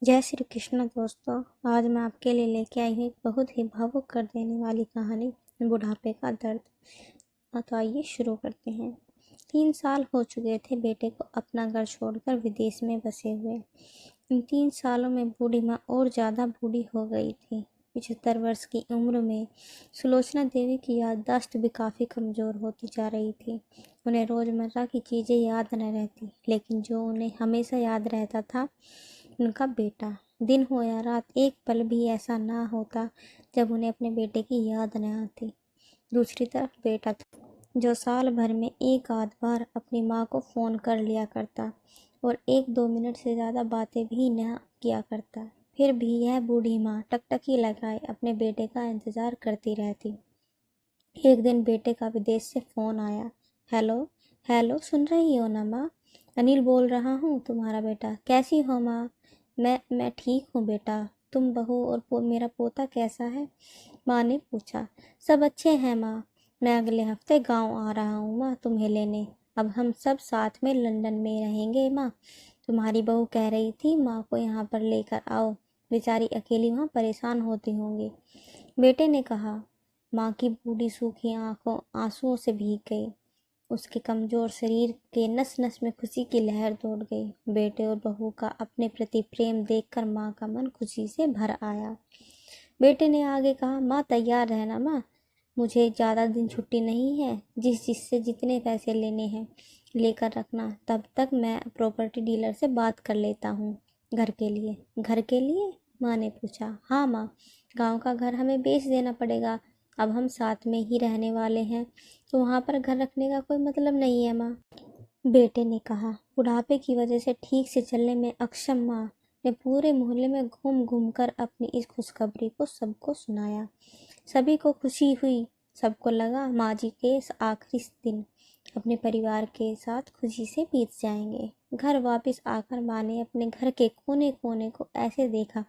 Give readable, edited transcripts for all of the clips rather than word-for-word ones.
जय श्री कृष्ण दोस्तों। आज मैं आपके लिए लेके आई हूँ एक बहुत ही भावुक कर देने वाली कहानी, बुढ़ापे का दर्द। तो आइए शुरू करते हैं। 3 साल हो चुके थे बेटे को अपना घर छोड़कर विदेश में बसे हुए। इन 3 सालों में बूढ़ी माँ और ज़्यादा बूढ़ी हो गई थी। 75 वर्ष की उम्र में सुलोचना देवी की याददाश्त भी काफ़ी कमज़ोर होती जा रही थी। उन्हें रोज़मर्रा की चीज़ें याद न रहती, लेकिन जो उन्हें हमेशा याद रहता था उनका बेटा। दिन हो या रात, एक पल भी ऐसा ना होता जब उन्हें अपने बेटे की याद न आती। दूसरी तरफ बेटा था, जो साल भर में एक आध बार अपनी माँ को फ़ोन कर लिया करता और 1-2 मिनट से ज़्यादा बातें भी न किया करता। फिर भी यह बूढ़ी माँ टकटकी लगाए अपने बेटे का इंतज़ार करती रहती। एक दिन बेटे का विदेश से फ़ोन आया। हेलो हेलो, सुन रही हो ना माँ? अनिल बोल रहा हूँ, तुम्हारा बेटा। कैसी हो माँ? मैं ठीक हूँ बेटा। तुम, बहू और मेरा पोता कैसा है? माँ ने पूछा। सब अच्छे हैं माँ। मैं अगले हफ्ते गांव आ रहा हूँ माँ, तुम्हें लेने। अब हम सब साथ में लंदन में रहेंगे माँ। तुम्हारी बहू कह रही थी माँ को यहाँ पर लेकर आओ, बेचारी अकेली वहाँ परेशान होती होंगी। बेटे ने कहा। माँ की बूढ़ी सूखी आंखों आंसुओं से भीग गई। उसके कमजोर शरीर के नस नस में खुशी की लहर दौड़ गई। बेटे और बहू का अपने प्रति प्रेम देखकर माँ का मन खुशी से भर आया। बेटे ने आगे कहा, माँ तैयार रहना माँ, मुझे ज़्यादा दिन छुट्टी नहीं है। जिससे जितने पैसे लेने हैं लेकर रखना। तब तक मैं प्रॉपर्टी डीलर से बात कर लेता हूँ। घर के लिए? घर के लिए? माँ ने पूछा। हाँ माँ, गांव का घर हमें बेच देना पड़ेगा। अब हम साथ में ही रहने वाले हैं, तो वहाँ पर घर रखने का कोई मतलब नहीं है माँ। बेटे ने कहा। बुढ़ापे की वजह से ठीक से चलने में अक्षम माँ ने पूरे मोहल्ले में घूम घूम कर अपनी इस खुशखबरी को सबको सुनाया। सभी को खुशी हुई। सबको लगा माँ जी के इस आखिरी दिन अपने परिवार के साथ खुशी से बीत जाएंगे। घर वापस आकर माँ ने अपने घर के कोने कोने को ऐसे देखा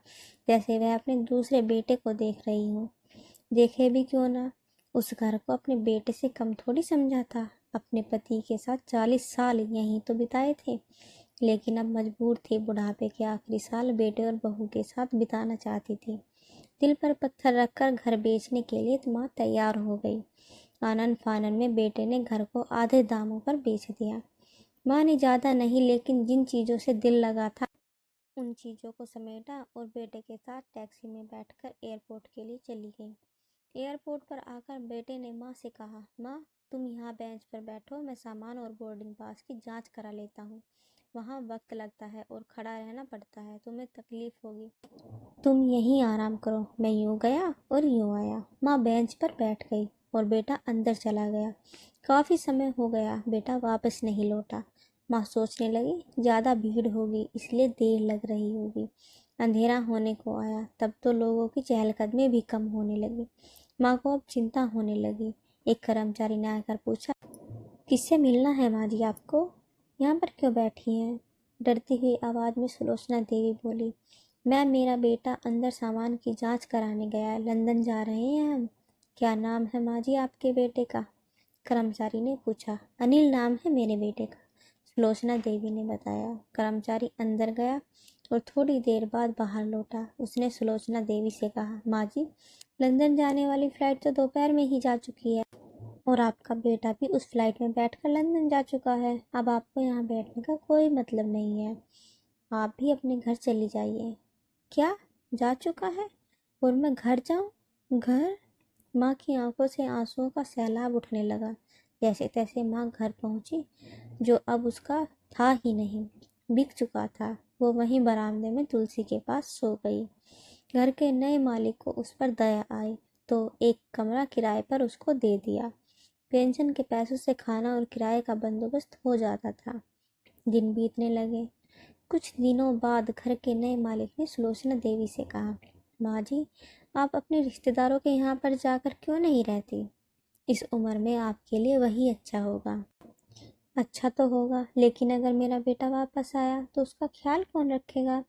जैसे वह अपने दूसरे बेटे को देख रही हो। देखे भी क्यों ना, उस घर को अपने बेटे से कम थोड़ी समझा था। अपने पति के साथ 40 साल यहीं तो बिताए थे, लेकिन अब मजबूर थी बुढ़ापे के आखिरी साल बेटे और बहू के साथ बिताना चाहती थी। दिल पर पत्थर रखकर घर बेचने के लिए माँ तैयार हो गई। आनन फानन में बेटे ने घर को आधे दामों पर बेच दिया। माँ ने ज़्यादा नहीं, लेकिन जिन चीज़ों से दिल लगा था उन चीज़ों को समेटा और बेटे के साथ टैक्सी में बैठकर एयरपोर्ट के लिए चली गई। एयरपोर्ट पर आकर बेटे ने माँ से कहा, माँ तुम यहाँ बेंच पर बैठो, मैं सामान और बोर्डिंग पास की जांच करा लेता हूँ। वहाँ वक्त लगता है और खड़ा रहना पड़ता है, तुम्हें तकलीफ होगी। तुम यहीं आराम करो। मैं यूँ गया और यूँ आया। माँ बेंच पर बैठ गई और बेटा अंदर चला गया। काफ़ी समय हो गया, बेटा वापस नहीं लौटा। माँ सोचने लगी ज़्यादा भीड़ होगी इसलिए देर लग रही होगी। अंधेरा होने को आया, तब तो लोगों की चहलकदमी भी कम होने लगी। माँ को अब चिंता होने लगी। एक कर्मचारी ने आकर पूछा, किससे मिलना है माँ जी आपको? यहाँ पर क्यों बैठी हैं? डरती हुई आवाज़ में सुलोचना देवी बोली, मैम मेरा बेटा अंदर सामान की जांच कराने गया है, लंदन जा रहे हैं हम। क्या नाम है माँ जी आपके बेटे का? कर्मचारी ने पूछा। अनिल नाम है मेरे बेटे का, सुलोचना देवी ने बताया। कर्मचारी अंदर गया और थोड़ी देर बाद बाहर लौटा। उसने सुलोचना देवी से कहा, माँ जी लंदन जाने वाली फ़्लाइट तो दोपहर में ही जा चुकी है और आपका बेटा भी उस फ्लाइट में बैठकर लंदन जा चुका है। अब आपको यहाँ बैठने का कोई मतलब नहीं है, आप भी अपने घर चली जाइए। क्या? जा चुका है और मैं घर जाऊँ? घर? माँ की आंखों से आंसुओं का सैलाब उठने लगा। जैसे तैसे माँ घर पहुंची, जो अब उसका था ही नहीं, बिक चुका था। वो वहीं बरामदे में तुलसी के पास सो गई। घर के नए मालिक को उस पर दया आई तो एक कमरा किराए पर उसको दे दिया। पेंशन के पैसों से खाना और किराए का बंदोबस्त हो जाता था। दिन बीतने लगे। कुछ दिनों बाद घर के नए मालिक ने सुलोचना देवी से कहा, माँ जी आप अपने रिश्तेदारों के यहाँ पर जाकर क्यों नहीं रहती? इस उम्र में आपके लिए वही अच्छा होगा। अच्छा तो होगा, लेकिन अगर मेरा बेटा वापस आया तो उसका ख्याल कौन रखेगा?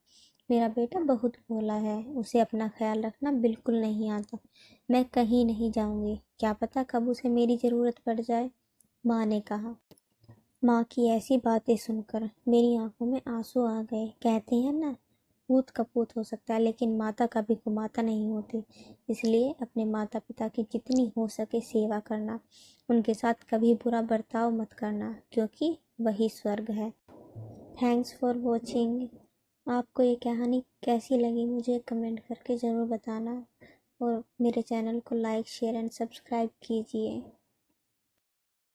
मेरा बेटा बहुत भोला है, उसे अपना ख्याल रखना बिल्कुल नहीं आता। मैं कहीं नहीं जाऊंगी, क्या पता कब उसे मेरी ज़रूरत पड़ जाए। माँ ने कहा। माँ की ऐसी बातें सुनकर मेरी आंखों में आंसू आ गए। कहते हैं ना, पूत का पूत हो सकता है, लेकिन माता कभी को माता नहीं होती। इसलिए अपने माता पिता की जितनी हो सके सेवा करना, उनके साथ कभी बुरा बर्ताव मत करना, क्योंकि वही स्वर्ग है। Thanks for watching. आपको ये कहानी कैसी लगी मुझे कमेंट करके ज़रूर बताना, और मेरे चैनल को लाइक शेयर एंड सब्सक्राइब कीजिए।